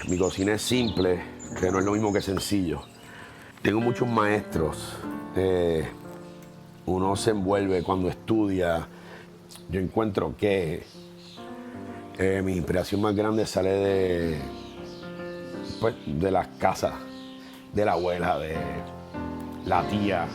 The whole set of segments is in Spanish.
Mi cocina es simple, que no es lo mismo que sencillo. Tengo muchos maestros. Uno se envuelve cuando estudia. Yo encuentro que mi inspiración más grande sale de las casas, de la abuela, de la tía,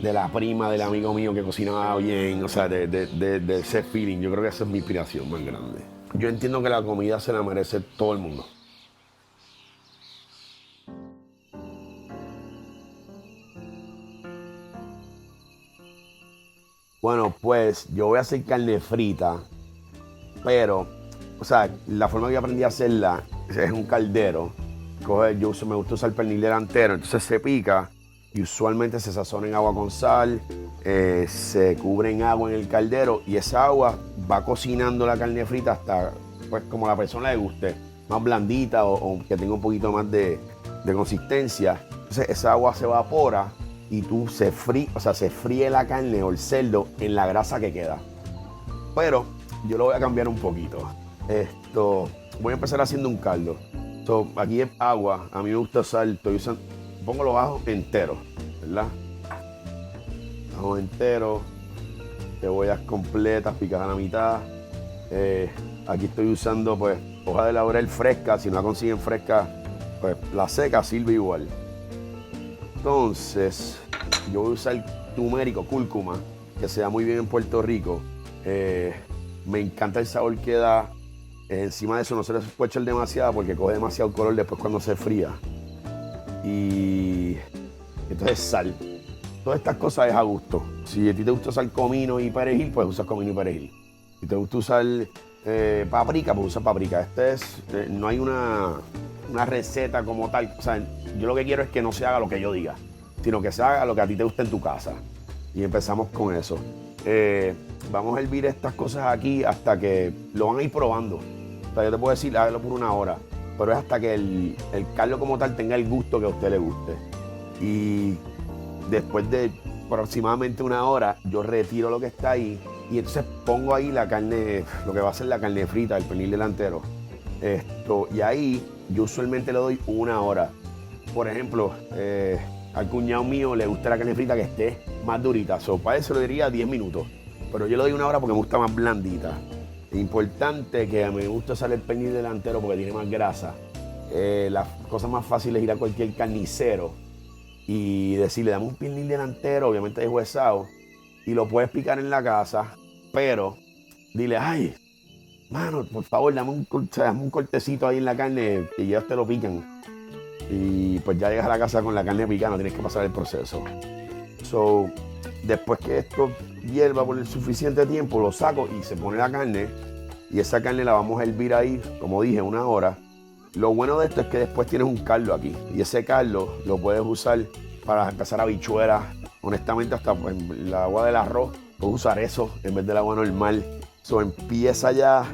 de la prima del amigo mío que cocinaba bien, o sea, de ese feeling. Yo creo que esa es mi inspiración más grande. Yo entiendo que la comida se la merece todo el mundo. Bueno, pues yo voy a hacer carne frita, pero, o sea, la forma que yo aprendí a hacerla es un caldero. Me gusta usar pernil delantero, entonces se pica y usualmente se sazona en agua con sal, se cubre en agua en el caldero y esa agua va cocinando la carne frita hasta, pues, como la persona le guste, más blandita o que tenga un poquito más de consistencia. Entonces esa agua se evapora y se fríe la carne o el cerdo en la grasa que queda. Pero yo lo voy a cambiar un poquito. Voy a empezar haciendo un caldo. Aquí es agua, a mí me gusta usar, pongo los ajos enteros, ¿verdad? Ajos enteros, cebollas completas, picadas a la mitad. Aquí estoy usando pues hoja de laurel fresca, si no la consiguen fresca, pues la seca sirve igual. Entonces, yo voy a usar turmérico, cúrcuma, que se da muy bien en Puerto Rico. Me encanta el sabor que da. Encima de eso no se le puede echar demasiado porque coge demasiado color después cuando se fría. Y entonces sal. Todas estas cosas es a gusto. Si a ti te gusta usar comino y perejil, pues usas comino y perejil. Si te gusta usar paprika, pues usa paprika. No hay una receta como tal. O sea, yo lo que quiero es que no se haga lo que yo diga, sino que se haga lo que a ti te guste en tu casa. Y empezamos con eso. Vamos a hervir estas cosas aquí hasta que lo van a ir probando. O sea, yo te puedo decir, hágalo por 1 hora, pero es hasta que el caldo como tal tenga el gusto que a usted le guste. Y después de aproximadamente 1 hora, yo retiro lo que está ahí y entonces pongo ahí la carne, lo que va a ser la carne frita, el pernil delantero. Y ahí yo usualmente le doy 1 hora. Por ejemplo, al cuñado mío le gusta la carne frita que esté más durita. Para eso le diría 10 minutos. Pero yo le doy 1 hora porque me gusta más blandita. Importante que me gusta usar el pernil delantero porque tiene más grasa. La cosa más fácil es ir a cualquier carnicero y decirle, dame un pernil delantero, obviamente deshuesado, y lo puedes picar en la casa, pero dile, ay, mano, por favor, dame un cortecito ahí en la carne y ya te lo pican. Y pues ya llegas a la casa con la carne picada, no tienes que pasar el proceso. Después que esto hierva por el suficiente tiempo, lo saco y se pone la carne. Y esa carne la vamos a hervir ahí, como dije, 1 hora. Lo bueno de esto es que después tienes un caldo aquí. Y ese caldo lo puedes usar para empezar habichuelas. Honestamente, hasta en el agua del arroz, puedes usar eso en vez del agua normal. Empieza ya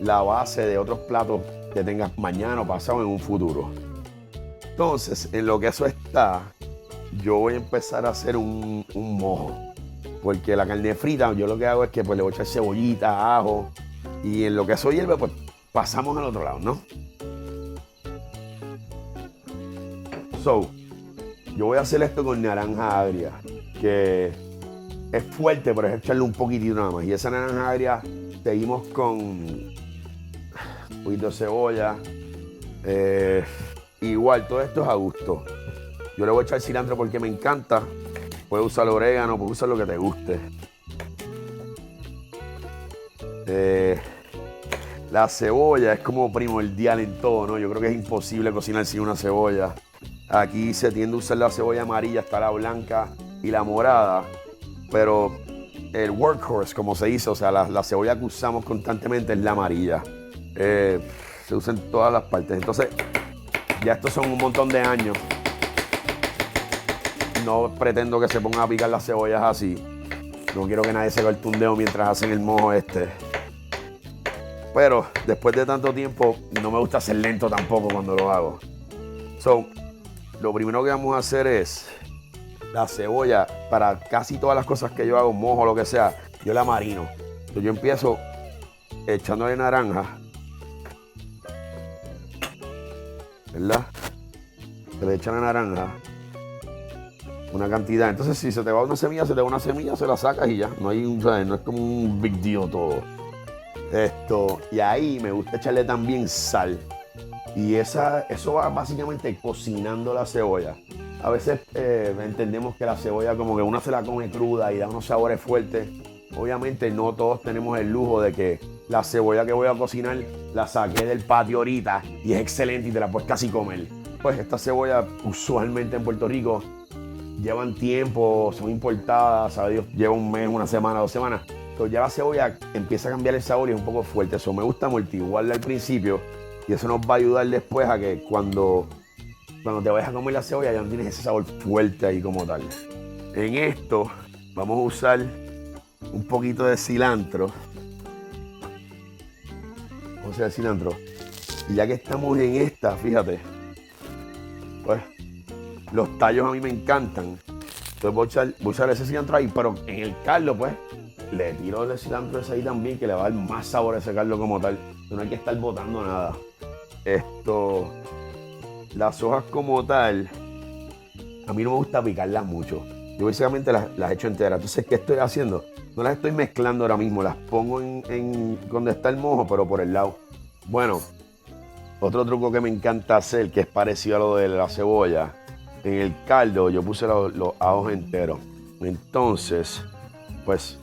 la base de otros platos que tengas mañana o pasado en un futuro. Entonces, en lo que eso está, yo voy a empezar a hacer un mojo. Porque la carne frita, yo lo que hago es que pues, le voy a echar cebollita, ajo. Y en lo que eso hierve, pues pasamos al otro lado, ¿no? Yo voy a hacer esto con naranja agria, que es fuerte, pero es echarle un poquitito nada más. Y esa naranja agria, seguimos con un poquito de cebolla. Igual, todo esto es a gusto. Yo le voy a echar cilantro porque me encanta. Puedes usar orégano, puedes usar lo que te guste. La cebolla es como primordial en todo, ¿no? Yo creo que es imposible cocinar sin una cebolla. Aquí se tiende a usar la cebolla amarilla, está la blanca y la morada. Pero el workhorse, como se dice, o sea, la cebolla que usamos constantemente es la amarilla. Se usa en todas las partes. Entonces, ya estos son un montón de años. No pretendo que se pongan a picar las cebollas así. No quiero que nadie se corte un dedo mientras hacen el mojo este. Pero después de tanto tiempo, no me gusta ser lento tampoco cuando lo hago. Lo primero que vamos a hacer es la cebolla. Para casi todas las cosas que yo hago, mojo, lo que sea, yo la marino. Entonces yo empiezo echándole naranja. ¿verdad? Se le echa la naranja, una cantidad. Entonces, si se te va una semilla, se la sacas y ya. No hay no es como un big deal todo. Y ahí me gusta echarle también sal. Y eso va básicamente cocinando la cebolla. A veces entendemos que la cebolla como que uno se la come cruda y da unos sabores fuertes. Obviamente no todos tenemos el lujo de que la cebolla que voy a cocinar la saqué del patio ahorita y es excelente y te la puedes casi comer. Pues estas cebollas usualmente en Puerto Rico llevan tiempo, son importadas, ¿sabe Dios? Lleva un mes, una semana, 2 semanas. Entonces ya la cebolla empieza a cambiar el sabor y es un poco fuerte. Eso me gusta amortiguarla al principio y eso nos va a ayudar después a que cuando te vayas a comer la cebolla ya no tienes ese sabor fuerte ahí como tal. En esto vamos a usar un poquito de cilantro. Vamos a usar el cilantro. Y ya que estamos en esta, fíjate, pues los tallos a mí me encantan. Entonces voy a usar ese cilantro ahí, pero en el caldo pues le tiro el cilantro ese ahí también, que le va a dar más sabor a ese caldo como tal. No hay que estar botando nada. Las hojas como tal, a mí no me gusta picarlas mucho. Yo básicamente las echo enteras. Entonces, ¿qué estoy haciendo? No las estoy mezclando ahora mismo. Las pongo en donde está el mojo, pero por el lado. Bueno, otro truco que me encanta hacer, que es parecido a lo de la cebolla. En el caldo yo puse los ajos enteros. Entonces, pues,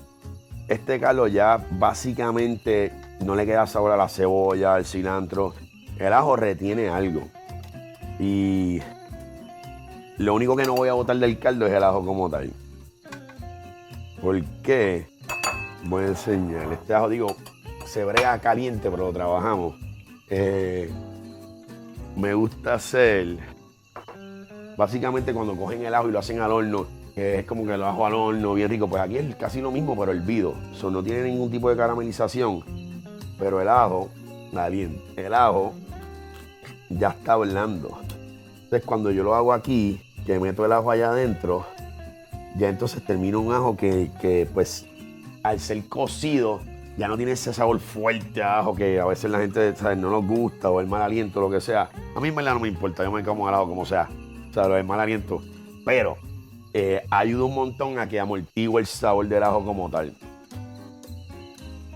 este caldo ya básicamente no le queda sabor a la cebolla, al cilantro. El ajo retiene algo. Y lo único que no voy a botar del caldo es el ajo como tal. ¿Por qué? Voy a enseñar. Este ajo, digo, se brega caliente, pero lo trabajamos. Me gusta hacer, básicamente cuando cogen el ajo y lo hacen al horno, es como que el ajo al horno, bien rico. Pues aquí es casi lo mismo, pero hervido. Eso no tiene ningún tipo de caramelización. Pero el ajo, el ajo ya está blando. Entonces cuando yo lo hago aquí, que meto el ajo allá adentro, ya entonces termino un ajo que pues al ser cocido ya no tiene ese sabor fuerte a ajo que a veces la gente, ¿sabes?, no nos gusta, o el mal aliento, lo que sea. A mí en verdad no me importa, yo me como el ajo como sea, o sea, lo del mal aliento. Pero ayuda un montón a que amortigue el sabor del ajo como tal.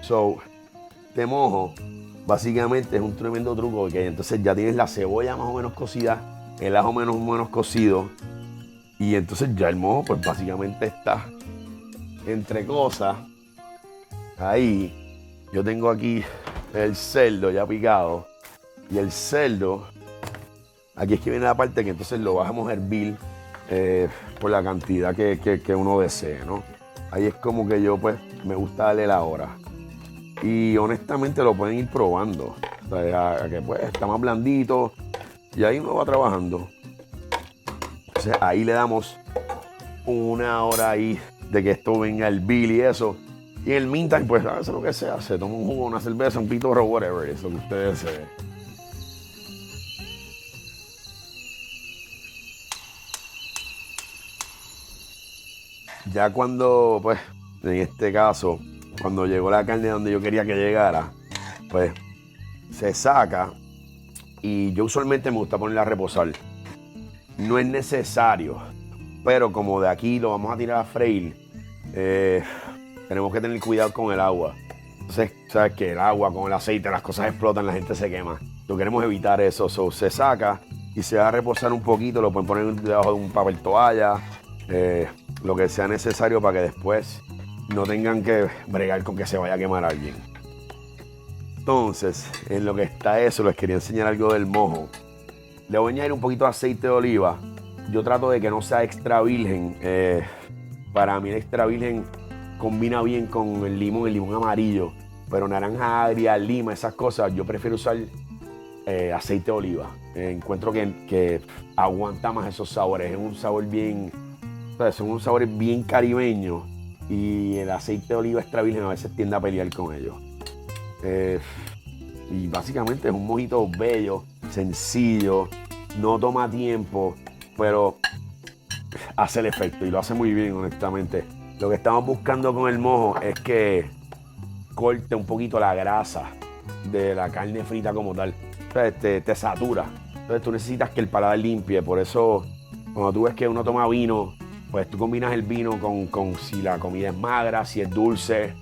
Este mojo básicamente es un tremendo truco, que entonces ya tienes la cebolla más o menos cocida, el ajo menos o menos cocido, y entonces ya el mojo pues básicamente está entre cosas. Ahí yo tengo aquí el cerdo ya picado, y el cerdo, aquí es que viene la parte que entonces lo vamos a hervir por la cantidad que uno desee, ¿no? Ahí es como que yo pues me gusta darle la hora. Y honestamente lo pueden ir probando, o sea, a que pues está más blandito, y ahí uno va trabajando. Entonces ahí le damos una hora ahí de que esto venga el bill y eso. Y en el meantime, pues hace lo que sea, se toma un jugo, una cerveza, un pitorro, whatever, eso que ustedes se ven. Ya cuando, pues, en este caso, cuando llegó la carne donde yo quería que llegara, pues se saca, y yo usualmente me gusta ponerla a reposar. No es necesario, pero como de aquí lo vamos a tirar a freír, tenemos que tener cuidado con el agua. Entonces, sabes que el agua con el aceite, las cosas explotan, la gente se quema. Lo queremos evitar eso. Se saca y se va a reposar un poquito. Lo pueden poner debajo de un papel toalla, lo que sea necesario para que después no tengan que bregar con que se vaya a quemar alguien. Entonces, en lo que está eso, les quería enseñar algo del mojo. Le voy a añadir un poquito de aceite de oliva. Yo trato de que no sea extra virgen. Para mí el extra virgen combina bien con el limón amarillo. Pero naranja agria, lima, esas cosas, yo prefiero usar aceite de oliva. Encuentro que aguanta más esos sabores. Es un sabor bien, ¿sabes? Son unos sabores bien caribeños. Y el aceite de oliva extra virgen a veces tiende a pelear con ellos. Y básicamente es un mojito bello, sencillo, no toma tiempo, pero hace el efecto y lo hace muy bien, honestamente. Lo que estamos buscando con el mojo es que corte un poquito la grasa de la carne frita como tal. O sea, te satura. Entonces tú necesitas que el paladar limpie. Por eso, cuando tú ves que uno toma vino, pues tú combinas el vino con si la comida es magra, si es dulce,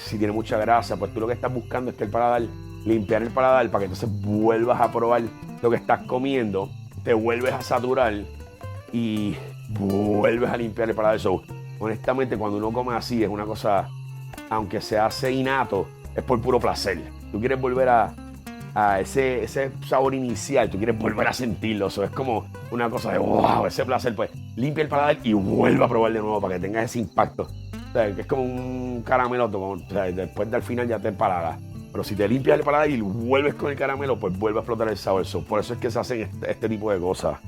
si tiene mucha grasa. Pues tú lo que estás buscando es que el paladar, limpiar el paladar para que entonces vuelvas a probar lo que estás comiendo, te vuelves a saturar y vuelves a limpiar el paladar. So, honestamente, cuando uno come así, es una cosa, aunque se hace innato, es por puro placer. Tú quieres volver a ese sabor inicial, tú quieres volver a sentirlo. Eso es como una cosa de wow, ese placer. Pues limpia el paladar y vuelve a probar de nuevo para que tengas ese impacto. O sea, que es como un caramelo, o sea, después del final ya te empalagas. Pero si te limpias el paladar y vuelves con el caramelo, pues vuelve a explotar el sabor. So, por eso es que se hacen este tipo de cosas.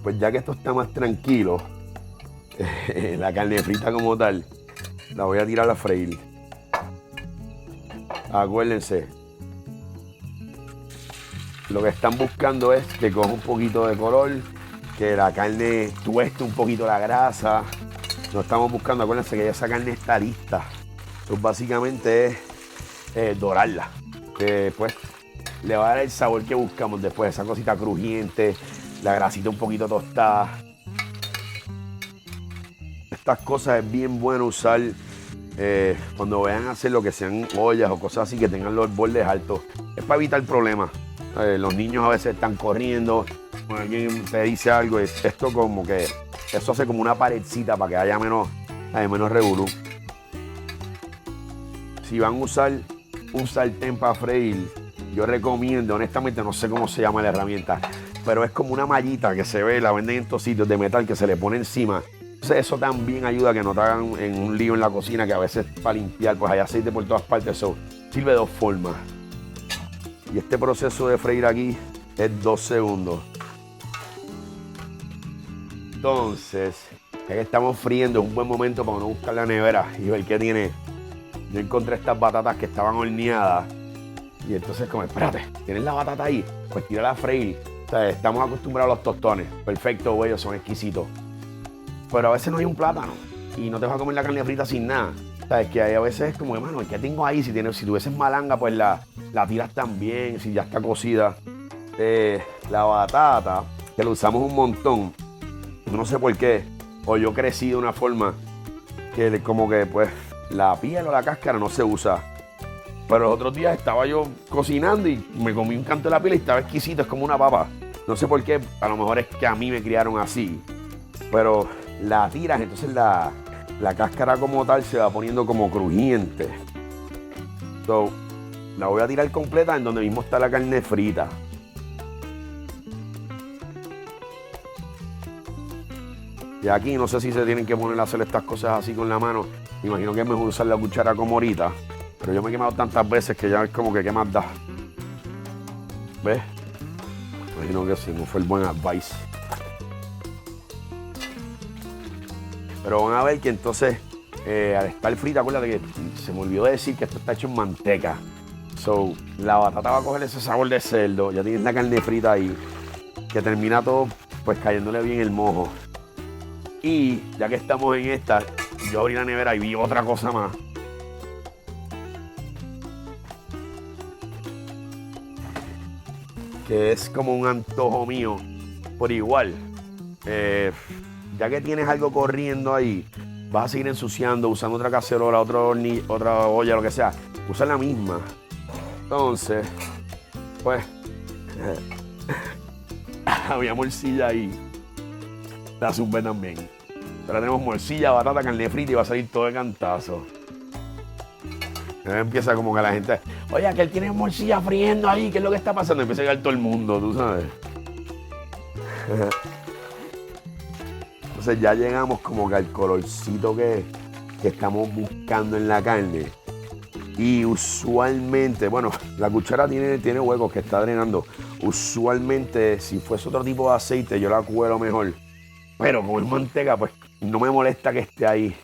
Pues ya que esto está más tranquilo, la carne frita como tal, la voy a tirar a freír. Acuérdense, lo que están buscando es que coja un poquito de color, que la carne tueste un poquito la grasa. No estamos buscando, acuérdense que ya esa carne está lista. Entonces básicamente es dorarla, que pues le va a dar el sabor que buscamos después, esa cosita crujiente, la grasita un poquito tostada. Estas cosas es bien bueno usar cuando vayan a hacer lo que sean ollas o cosas así que tengan los bordes altos. Es para evitar problemas. Los niños a veces están corriendo, alguien te dice algo, y esto como que eso hace como una paredcita para que haya menos revolú. Si van a usar un sartén para freír, yo recomiendo, honestamente no sé cómo se llama la herramienta, pero es como una mallita que se ve, la venden en estos sitios de metal que se le pone encima. Entonces eso también ayuda a que no te hagan en un lío en la cocina, que a veces para limpiar pues hay aceite por todas partes. Eso sirve de dos formas. Y este proceso de freír aquí es 2 segundos. Entonces, ya que estamos friendo, es un buen momento para uno buscar la nevera y ver qué tiene. Yo encontré estas batatas que estaban horneadas. Y entonces como, espérate, ¿tienes la batata ahí? Pues tírala a freír. O sea, estamos acostumbrados a los tostones. Perfecto, güey, son exquisitos. Pero a veces no hay un plátano y no te vas a comer la carne frita sin nada. Sabes que hay a veces como, hermano, ¿qué tengo ahí? Si tuvieses malanga, pues la tiras también, si ya está cocida. La batata, que lo usamos un montón, no sé por qué, o yo crecí de una forma que como que pues la piel o la cáscara no se usa. Pero los otros días estaba yo cocinando y me comí un canto de la piel y estaba exquisito, es como una papa. No sé por qué, a lo mejor es que a mí me criaron así. Pero la tiras, entonces la cáscara como tal se va poniendo como crujiente. So, la voy a tirar completa en donde mismo está la carne frita. Y aquí no sé si se tienen que poner a hacer estas cosas así con la mano. Me imagino que es mejor usar la cuchara como ahorita. Pero yo me he quemado tantas veces que ya es como que qué más da. ¿Ves? Me imagino que sí, no fue el buen advice. Pero van a ver que entonces, al estar frita, acuérdate que se me olvidó decir que esto está hecho en manteca. So, la batata va a coger ese sabor de cerdo. Ya tienes la carne frita ahí, que termina todo pues cayéndole bien el mojo. Y ya que estamos en esta, yo abrí la nevera y vi otra cosa más. Que es como un antojo mío, por igual. Ya que tienes algo corriendo ahí, vas a seguir ensuciando, usando otra cacerola, otra olla, lo que sea. Usa la misma. Entonces, pues, había morcilla ahí. La sube también. Ahora tenemos morcilla, batata, carne frita y va a salir todo de cantazo. Empieza como que la gente, oye, que él tiene morcilla friendo ahí, ¿qué es lo que está pasando? Empieza a llegar todo el mundo, tú sabes. Entonces ya llegamos como que al colorcito que estamos buscando en la carne. Y usualmente, bueno, la cuchara tiene huecos que está drenando. Usualmente, si fuese otro tipo de aceite, yo la cuelo mejor. Pero como es manteca, pues no me molesta que esté ahí.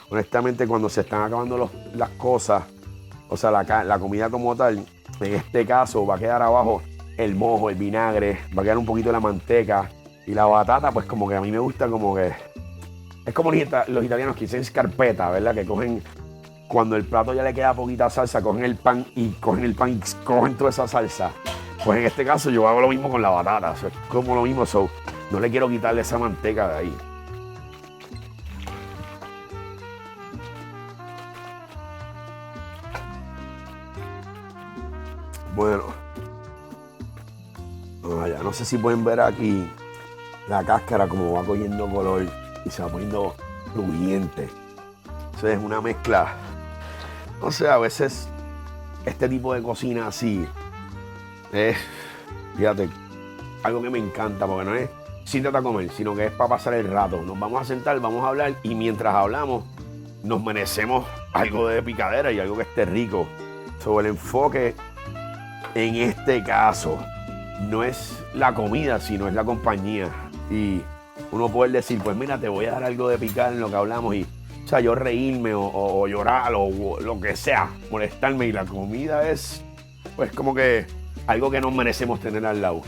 Honestamente, cuando se están acabando las cosas, o sea, la comida como tal, en este caso va a quedar abajo el mojo, el vinagre, va a quedar un poquito de la manteca. Y la batata, pues como que a mí me gusta como que... Es como los italianos que dicen scarpeta, ¿verdad? Que cogen, cuando el plato ya le queda poquita salsa, cogen el pan y cogen toda esa salsa. Pues en este caso yo hago lo mismo con la batata. O sea, es como lo mismo, so, no le quiero quitarle esa manteca de ahí. Bueno, ya no sé si pueden ver aquí la cáscara como va cogiendo color y se va poniendo crujiente. Eso es una mezcla. No sé, a veces este tipo de cocina así es, fíjate, algo que me encanta porque no es siéntate a comer, sino que es para pasar el rato. Nos vamos a sentar, vamos a hablar y mientras hablamos nos merecemos algo de picadera y algo que esté rico. Sobre el enfoque en este caso no es la comida, sino es la compañía. Y uno puede decir, pues mira, te voy a dar algo de picar en lo que hablamos y, o sea, yo reírme o llorar o lo que sea, molestarme y la comida es, pues como que algo que nos merecemos tener al lado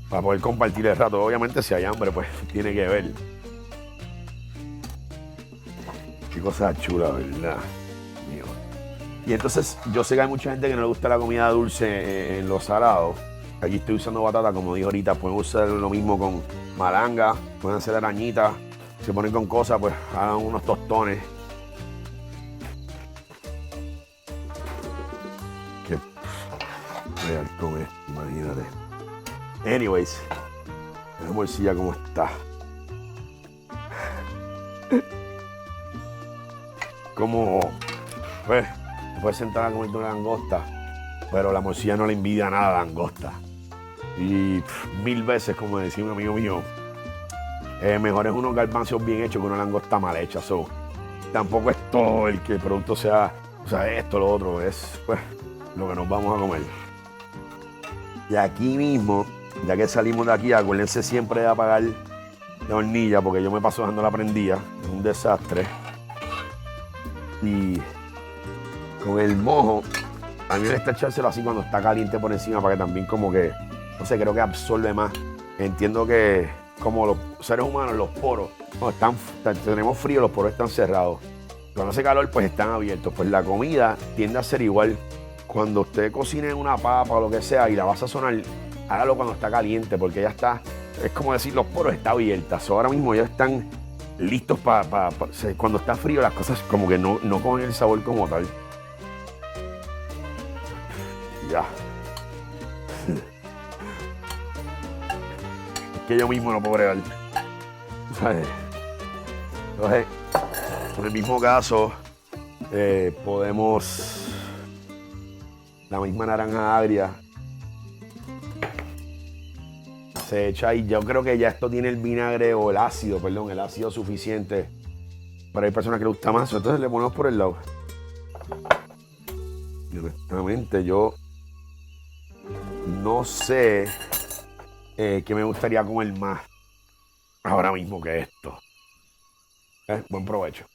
para poder compartir el rato. Obviamente si hay hambre, pues tiene que ver. Qué cosa chula, ¿verdad? Mío. Y entonces yo sé que hay mucha gente que no le gusta la comida dulce en los salados. Aquí estoy usando batata, como dije ahorita, pueden usar lo mismo con malanga, pueden hacer arañitas, se ponen con cosas, pues hagan unos tostones. Qué real con esto, imagínate. Anyways, la morcilla como está. Como, pues, te puedes sentar a comerte una langosta, pero la morcilla no le envidia nada a la langosta. Y 1000 veces, como decía un amigo mío, mejor es unos garbanzos bien hechos que una langosta mal hecha. So, tampoco es todo el que el producto sea, o sea, esto, lo otro, es pues lo que nos vamos a comer. Y aquí mismo, ya que salimos de aquí, acuérdense siempre de apagar la hornilla, porque yo me paso dejando la prendida, es un desastre. Y con el mojo, a mí me gusta echárselo así cuando está caliente por encima para que también como que, no sé, creo que absorbe más. Entiendo que como los seres humanos, los poros, cuando tenemos frío, los poros están cerrados. Cuando hace calor, pues están abiertos. Pues la comida tiende a ser igual. Cuando usted cocine una papa o lo que sea y la va a sazonar, hágalo cuando está caliente, porque ya está, es como decir, los poros están abiertos. Ahora mismo ya están listos para cuando está frío las cosas como que no cogen el sabor como tal. Ya. Es que yo mismo no puedo bregar. ¿Sabes? Entonces, en el mismo caso, podemos la misma naranja agria se echa y yo creo que ya esto tiene el vinagre o el ácido, perdón, el ácido suficiente. Pero hay personas que les gusta más, entonces le ponemos por el lado. Y honestamente yo no sé qué me gustaría comer más ahora mismo que esto. Buen provecho.